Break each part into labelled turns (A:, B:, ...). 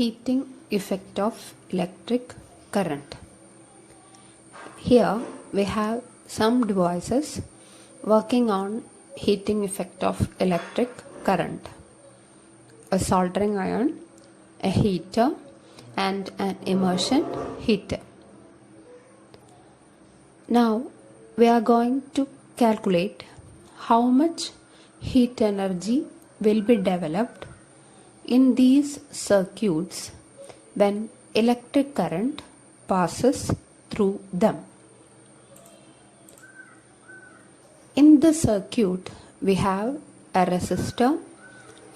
A: heating effect of electric current. Here we have some devices working on heating effect of electric current. A soldering iron, a heater and an immersion heater. Now we are going to calculate how much heat energy will be developed in these circuits when electric current passes through them. In the circuit we have a resistor,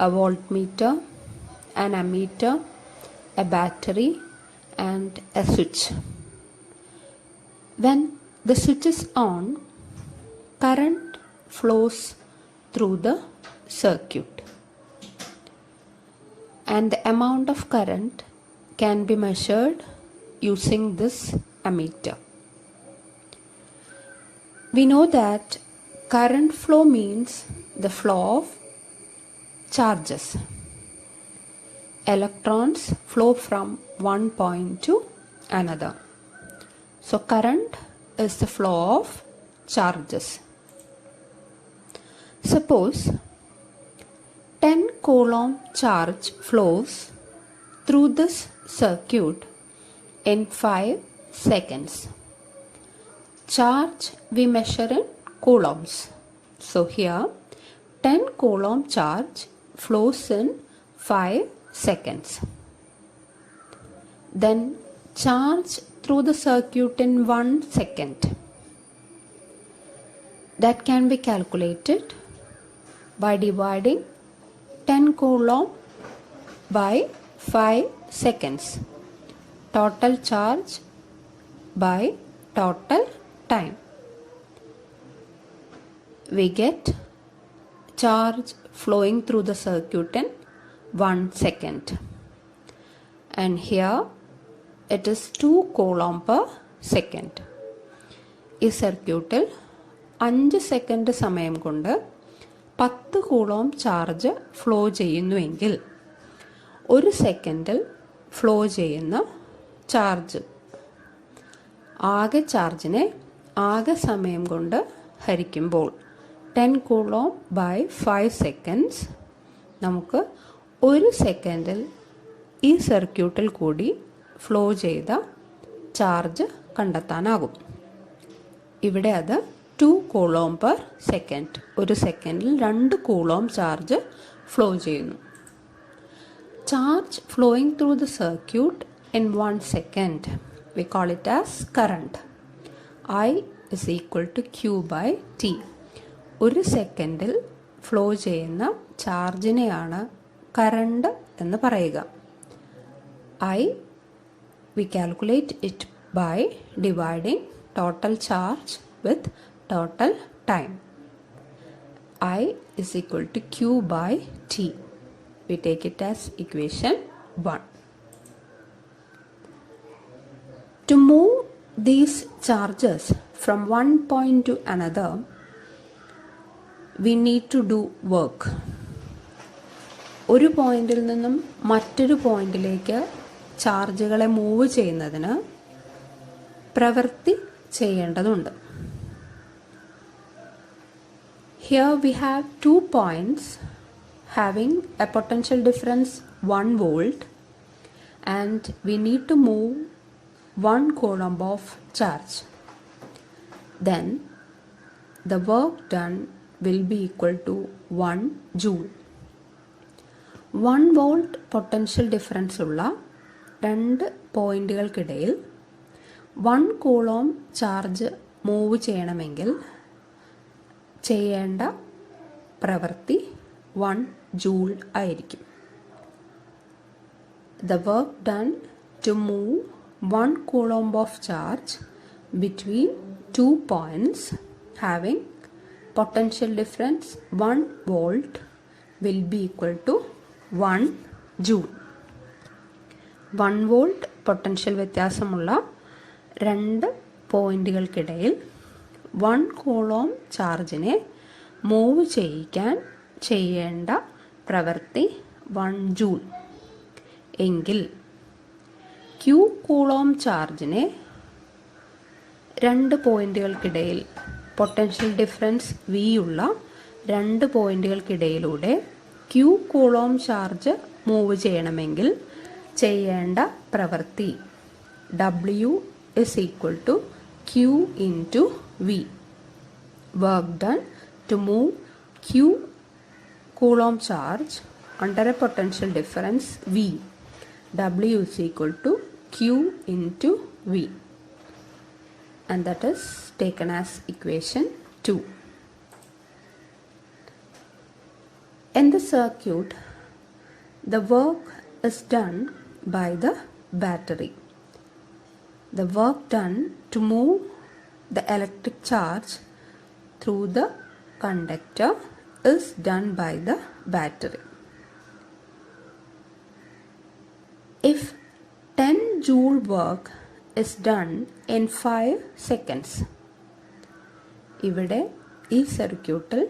A: a voltmeter, an ammeter, a battery and a switch. When the switch is on, current flows through the circuit and the amount of current can be measured using this ammeter. We know that current flow means the flow of charges. Electrons flow from one point to another. So current is the flow of charges. Suppose 10 coulomb charge flows through this circuit in 5 seconds. Charge we measure in coulombs. So here 10 coulomb charge flows in 5 seconds. Then charge through the circuit in 1 second. That can be calculated by dividing 10 coulomb by 5 seconds. Total charge by total time. We get charge flowing through the circuit in 1 second. And here it is 2 coulomb per second. ഈ സർക്യൂട്ടിൽ 5 second സമയം കൊണ്ട് 10 coulomb charge flow ചെയ്യുന്നുവെങ്കിൽ 1 സെക്കൻഡിൽ flow ചെയ്യുന്ന charge ആകെ ചാർജിനെ ആകെ സമയം കൊണ്ട് ഹരിക്കുമ്പോൾ 10 കൂളോം ബൈ 5 സെക്കൻഡ്സ് നമുക്ക് 1 സെക്കൻഡിൽ ഈ സർക്യൂട്ടിൽ കൂടി ഫ്ലോ ചെയ്ത ചാർജ് കണ്ടെത്താനാകും. ഇവിടെ അത് 2 coulomb per second. ഒരു സെക്കൻഡിൽ 2 coulomb ചാർജ് ഫ്ലോ ചെയ്യുന്നു. Charge flowing through the circuit in 1 second. We call it as current. I is equal to Q by T. ഒരു സെക്കൻഡിൽ ഫ്ലോ ചെയ്യുന്ന ചാർജിനെയാണ് കറണ്ട് എന്ന് പറയുക. I we calculate it by dividing total charge with total time. I is equal to Q by T. We take it as equation 1. To move these charges from one point to another, we need to do work. ഒരു പോയിന്റിൽ നിന്നും മറ്റൊരു പോയിന്റിലേക്ക് ചാർജുകളെ move ചെയ്യുന്നതിന് പ്രവൃത്തി ചെയ്യേണ്ടതുണ്ട്. Here we have 2 points having a potential difference 1 volt and we need to move 1 coulomb of charge. Then the work done will be equal to 1 joule. 1 volt potential difference ഉള്ള 2 പോയിന്റുകൾക്കിടയിൽ 1 coulomb charge move ചെയ്യണമെങ്കിൽ ചെയ്യേണ്ട പ്രവൃത്തി 1 joule ആയിരിക്കും. The work done to move 1 coulomb of charge between 2 points having potential difference 1 volt will be equal to 1 joule. 1 volt potential വ്യത്യാസമുള്ള 2 പോയിന്റുകൾക്കിടയിൽ 1 coulomb ചാർജിനെ move ചെയ്യിക്കാൻ ചെയ്യേണ്ട പ്രവൃത്തി 1 ജൂൾ. എങ്കിൽ Q കൂളോം ചാർജിനെ രണ്ട് പോയിന്റുകൾക്കിടയിൽ പൊട്ടൻഷ്യൽ ഡിഫറൻസ് V ഉള്ള രണ്ട് പോയിന്റുകൾക്കിടയിലൂടെ Q കൂളോം ചാർജ് മൂവ് ചെയ്യണമെങ്കിൽ ചെയ്യേണ്ട പ്രവൃത്തി W is equal to Q into V. Work done to move Q coulomb charge under a potential difference V. W is equal to Q into V. And that is taken as equation 2. In the circuit, the work is done by the battery. The work done to move the electric charge through the conductor is done by the battery. If 10 joule work is done in 5 seconds, ഇവിടെ ഈ സർക്യൂട്ടിൽ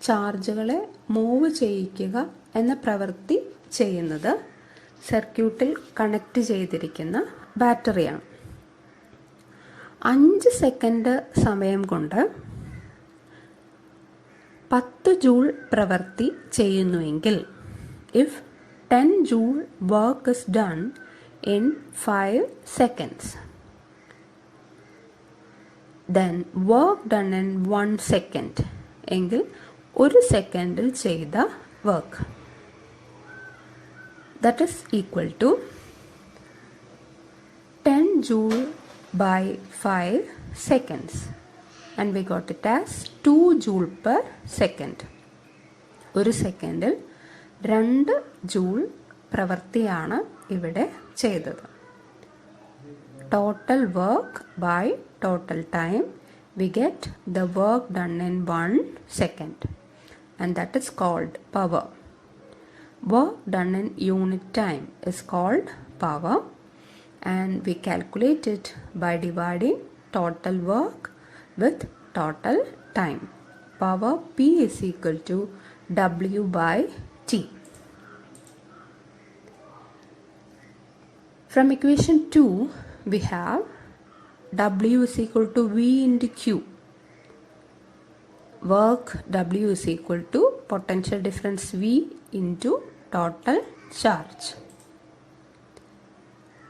A: ചാർജുകളെ move ചെയ്യിക്കുക എന്ന പ്രവൃത്തി ചെയ്യുന്നത് സർക്യൂട്ടിൽ connect ചെയ്തിരിക്കുന്ന ബാറ്ററിയാണ്. 5 സെക്കൻഡ് സമയം കൊണ്ട് 10 ജൂൾ പ്രവൃത്തി ചെയ്യുന്നുവെങ്കിൽ if 10 joule work is done in 5 seconds, then work done in 1 second എങ്കിൽ 1 സെക്കൻഡിൽ ചെയ്ത work that is equal to 10 joule by 5 seconds, and we got it as 2 joule per second. ഒരു സെക്കൻഡിൽ 2 ജൂൾ പ്രവൃത്തിയാണ് ഇവിടെ ചെയ്തത്. Total work by total time we get the work done in 1 second, and that is called power. Work done in unit time is called power, and we calculate it by dividing total work with total time. Power P is equal to W by T. From equation 2, we have W is equal to V into Q. Work W is equal to potential difference V into total charge.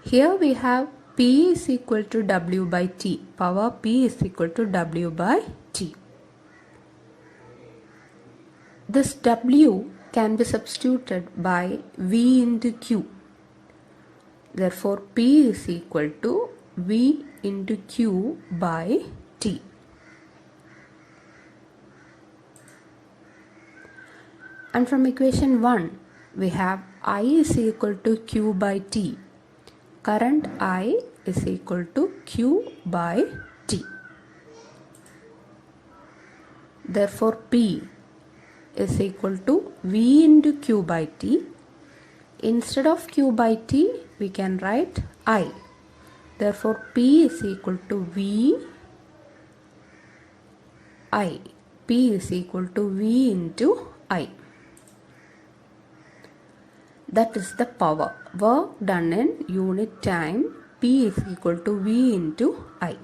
A: Here we have P is equal to W by T. Power P is equal to W by T. This W can be substituted by V into Q. Therefore, P is equal to V into Q by T. And from equation 1, we have I is equal to Q by T. Current I is equal to Q by T. Therefore, P is equal to V into Q by T. Instead of Q by T, we can write I. Therefore, P is equal to V I. P is equal to V into I. That is the power. Work done in unit time, P is equal to V into I.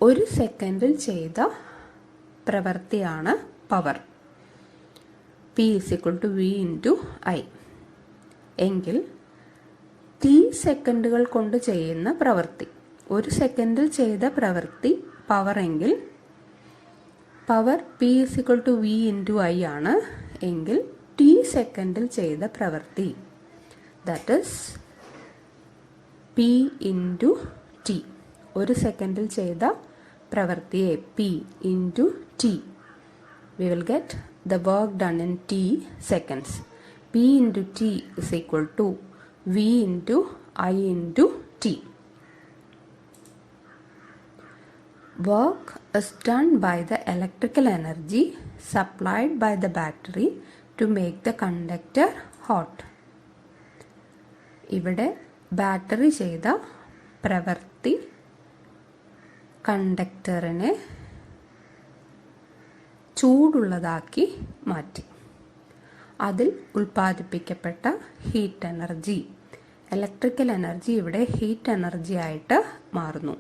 A: ഒരു സെക്കൻഡിൽ ചെയ്ത പ്രവൃത്തിയാണ് power. P is equal to V into I. എങ്കിൽ T സെക്കൻഡുകൾ കൊണ്ട് ചെയ്യുന്ന പ്രവൃത്തി, ഒരു സെക്കൻഡിൽ ചെയ്ത പ്രവൃത്തി പവർ എങ്കിൽ power P is equal to V into I ആണ്. എങ്കിൽ T സെക്കൻഡിൽ ചെയ്ത പ്രവൃത്തി, that is P into T. ഒരു സെക്കൻഡിൽ ചെയ്ത പ്രവൃത്തിയെ P into T. We will get the work done in T seconds. P into T is equal to V into I into T. Work is done by the electrical energy supplied by the battery to make the conductor hot. ഇവിടെ battery ചെയ്ത പ്രവൃത്തി കണ്ടക്ടറിനെ ചൂടുള്ളതാക്കി മാറ്റി. അതിൽ ഉൽപ്പാദിപ്പിക്കപ്പെട്ട heat energy, electrical energy ഇവിടെ heat energy ആയിട്ട് മാറുന്നു.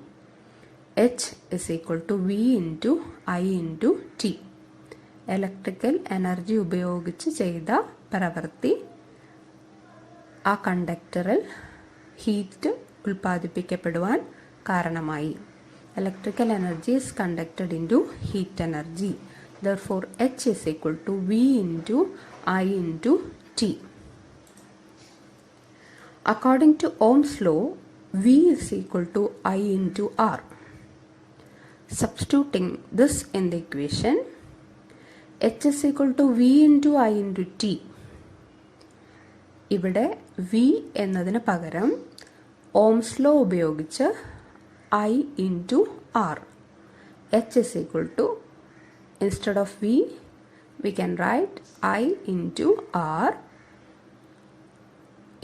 A: H is equal to V into I into T. Electrical energy ഉപയോഗിച്ച് ചെയ്ത പ്രവൃത്തി ആ കണ്ടക്ടറിൽ ഹീറ്റ് ഉൽപ്പാദിപ്പിക്കപ്പെടുവാൻ കാരണമായി. Electrical energy is conducted into heat energy. Therefore, H is equal to V into I into T. According to Ohm's law, V is equal to I into R. Substituting this in the equation, H is equal to V into I into T. ഇവിടെ V എന്നതിന് പകരം Ohm's law ഉപയോഗിച്ച് I into R. H is equal to, instead of V, we can write I into R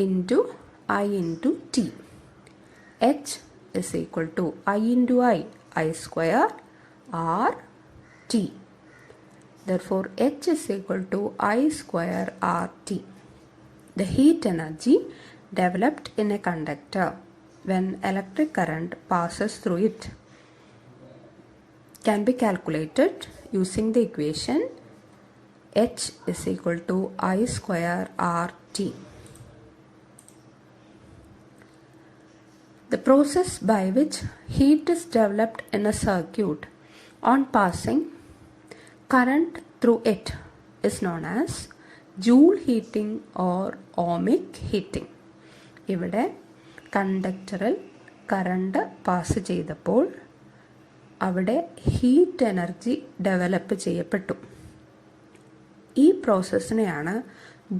A: into I into T. H is equal to I into I square R T. Therefore, H is equal to I square R T. The heat energy developed in a conductor when electric current passes through it can be calculated using the equation H is equal to I square R T. The process by which heat is developed in a circuit on passing current through it is known as Joule heating or ohmic heating. ഇവിടെ കണ്ടക്ടറിൽ current pass ചെയ്തപ്പോൾ അവിടെ heat energy develop ചെയ്യപ്പെട്ടു. ഈ പ്രോസസ്സിനെയാണ്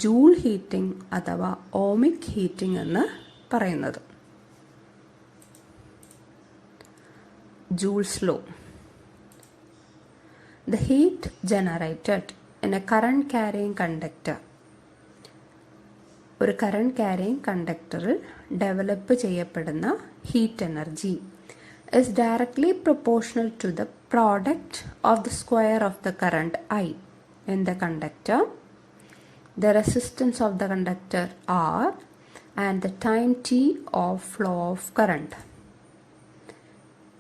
A: joule heating അഥവാ ohmic heating എന്ന് പറയുന്നത്. Joule's law. The heat generated in a current carrying conductor, ഒരു current carrying കണ്ടക്ടറിൽ develop ചെയ്യപ്പെടുന്ന heat energy is directly proportional to the product of the square of the current I in the conductor, the resistance of the conductor R, and the time t of flow of current.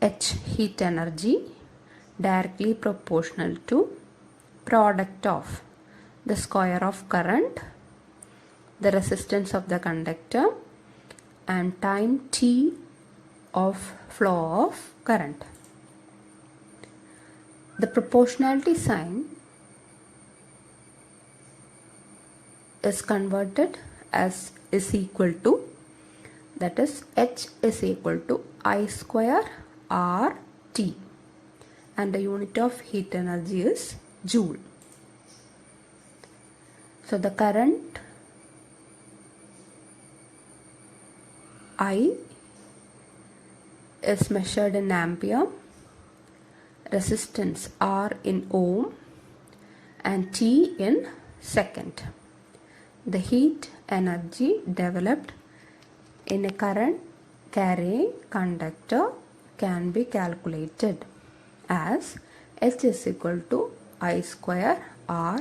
A: H, heat energy, directly proportional to product of the square of current, the resistance of the conductor, and time t of flow of current. The proportionality sign is converted as is equal to, that is H is equal to I square R T, and the unit of heat energy is Joule. So the current I is measured in ampere, resistance R in ohm, and T in second. The heat energy developed in a current carrying conductor can be calculated as H is equal to I square R